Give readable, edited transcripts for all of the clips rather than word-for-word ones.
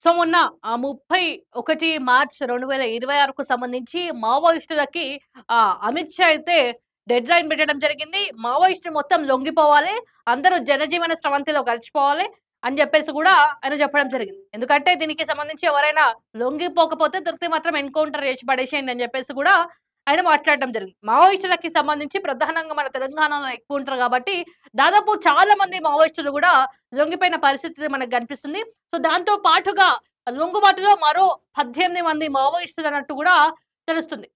So, మొన్న 31 March 2026కు సంబంధించి మావోయిస్టులకి అమిత్ షా అయితే డెడ్‌లైన్ పెట్టడం జరిగింది. మావోయిస్టులు మొత్తం లొంగిపోవాలి. అందరూ జనజీవన స్రవంతిలో కలిసిపోవాలి అని జెప్పేసి గూడా ఆయన చెప్పడం జరిగింది. ఎందుకంటే దీనికి సంబంధించి ఎవరైనా లొంగిపోకపోతే దొరికితే మాత్రం ఎన్‌కౌంటర్ చేసి పడేసేయండి అని జెప్పేసి గూడా ఆయన మాట్లాడడం జరిగింది. మావోయిస్టులకి సంబంధించి ప్రధానంగా మన తెలంగాణలో ఎక్కువుంటారు గాబట్టి దాదాపు చాలా మంది మావోయిస్టులు గూడా లొంగిపోయిన పరిస్థితి మనకు గనిపిస్తుంది. సో, దాంతో పాటుగా లొంగుబాటులో మరో 18 మంది మావోయిస్టులన్నట్టు గూడా తెలుస్తుంది.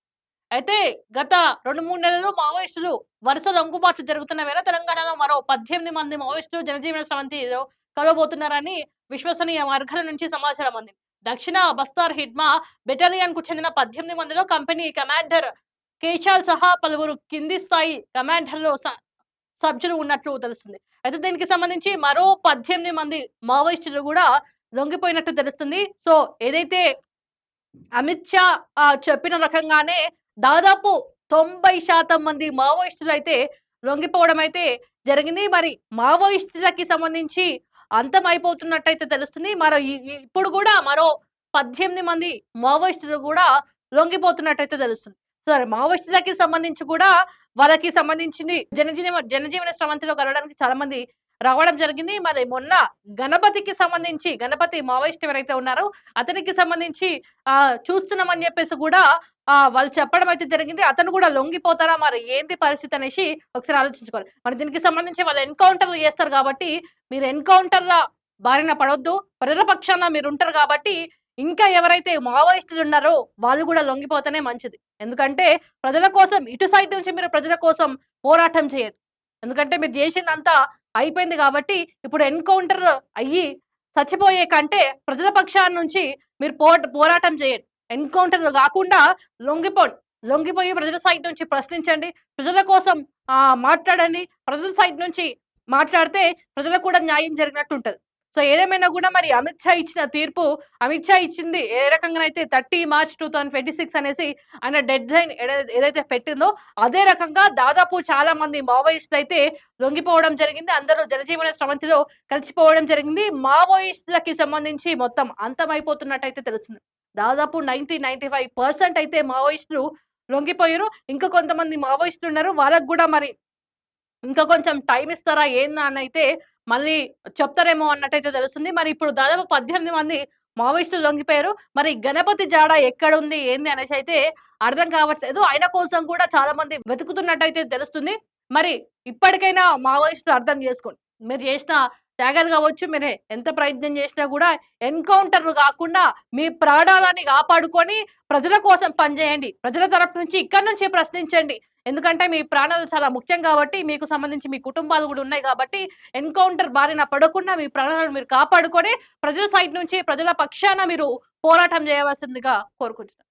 అయితే గత 2, 3 నెలలు మావోయిస్టులు వరుస లొంగుబాట్లు జరుగుతున్న వేళ తెలంగాణలో మరో 18 మంది మావోయిస్టులు జనజీవన స్రవంతిలో కలవబోతున్నారని విశ్వసనీయ వర్గాల నుంచి సమాచారం అందింది. దక్షిణ బస్తార్ హిడ్మా బెటాలియన్‌కు చెందిన 18 మందిలో కంపెనీ కమాండర్ కేశాల్ సహా పలువురు కింది స్థాయి కమాండర్‌లు సభ్యులు ఉన్నట్లు తెలుస్తుంది. అయితే దీనికి సంబంధించి మరో 18 మంది మావోయిస్టులు గూడా లొంగిపోయినట్టు తెలుస్తుంది. సో, ఏదైతే అమిత్ షా చెప్పిన రకంగానే దాదాపు 90% మంది మావోయిస్టులైతే లొంగిపోవడం అయితే జరిగింది. మరి మావోయిస్టులకి సంబంధించి అంతమైపోతున్నట్టయితే తెలుస్తుంది. మరో ఈ ఈ ఇప్పుడు గూడా మరో 18 మంది మావోయిస్టులు గూడా లొంగిపోతున్నట్టయితే తెలుస్తుంది. సరే మావోయిస్టులకి సంబంధించి కూడా వాళ్ళకి సంబంధించింది జనజీవన స్రవంతిలో కలవడానికి చాలా మంది రావడం జరిగింది. మరి మొన్న గణపతికి సంబంధించి గణపతి మావోయిస్ట్ ఎవరైతే ఉన్నారో అతనికి సంబంధించి చూస్తున్నామని జెప్పేసి గూడా వాళ్ళు చెప్పడం అయితే జరిగింది. అతను గూడా లొంగిపోతారా? మరి ఏంటి పరిస్థితి అనేసి ఒకసారి ఆలోచించుకోవాలి. మరి దీనికి సంబంధించి వాళ్ళు ఎన్‌కౌంటర్‌లు జేస్తారు గాబట్టి, మీరు ఎన్‌కౌంటర్‌ల బారిన పడొద్దు. ప్రజల పక్షాన మీరుంటారు గాబట్టి, ఇంకా ఎవరైతే మావోయిస్టులున్నారో వాళ్ళు గూడా లొంగిపోతేనే మంచిది. ఎందుకంటే ప్రజల కోసం ఇటు సైడ్ నుంచి మీరు ప్రజల కోసం పోరాటం చేయండి. ఎందుకంటే మీరు జేసిందంతా అయిపోయింది గాబట్టి, ఇప్పుడు ఎన్‌కౌంటర్ అయ్యి చచ్చిపోయే కంటే ప్రజల పక్షాన నుంచి మీరు పోరాటం చేయండి. ఎన్‌కౌంటర్‌లు గాకుండా లొంగిపోండి. లొంగిపోయి ప్రజల సైడ్ నుంచి ప్రశ్నించండి. ప్రజల కోసం మాట్లాడండి. ప్రజల సైడ్ నుంచి మాట్లాడితే ప్రజలకు కూడా న్యాయం జరిగినట్టుంటది. సో, ఏదేమైనా గూడా మరి అమిత్ షా ఇచ్చిన తీర్పు అమిత్ షా ఇచ్చింది ఏ రకంగానైతే 30 మార్చ్ 2026 అనేసి ఆయన డెడ్‌లైన్ ఏదైతే పెట్టిందో అదే రకంగా దాదాపు చాలా మంది మావోయిస్టులైతే లొంగిపోవడం జరిగింది. అందరూ జనజీవన స్రవంతిలో కలిసిపోవడం జరిగింది. మావోయిస్టులకి సంబంధించి మొత్తం అంతమైపోతున్నట్టయితే తెలుస్తుంది. దాదాపు 95% అయితే మావోయిస్టులు లొంగిపోయిర్రు. ఇంకా కొంతమంది మావోయిస్టులున్నారు. వాళ్ళకి గూడా మరి ఇంకా కొంచెం టైమ్ ఇస్తారా ఏందా అనైతే మళ్ళీ చెప్తారేమో అన్నట్టయితే తెలుస్తుంది. మరి ఇప్పుడు దాదాపు 18 మంది మావోయిస్టులు లొంగిపోయారు. మరి గణపతి జాడ ఎక్కడుంది? ఏంది అనేసైతే అర్థం కావట్లేదు. ఆయన కోసం కూడా చాలా మంది వెతుకుతున్నట్టయితే తెలుస్తుంది. మరి ఇప్పటికైనా మావోయిస్టులు అర్థం చేసుకోండి. మీరు చేసిన త్యాగాలు కావచ్చు, మీరు ఎంత ప్రయత్నం చేసినా గూడా ఎన్‌కౌంటర్‌లు గాకుండా మీ ప్రాణాలని కాపాడుకొని ప్రజల కోసం పనిచేయండి. ప్రజల తరపు నుంచి ఇక్కడి నుంచి ప్రశ్నించండి. ఎందుకంటే మీ ప్రాణాలు చాలా ముఖ్యం గాబట్టి, మీకు సంబంధించి మీ కుటుంబాలు గూడా ఉన్నాయి గాబట్టి, ఎన్‌కౌంటర్ బారిన పడకుండా మీ ప్రాణాలను మీరు కాపాడుకొని, ప్రజల సైడ్ నుంచి ప్రజల పక్షాన మీరు పోరాటం జేయవలసిందిగా కోరుకుంటున్నాను.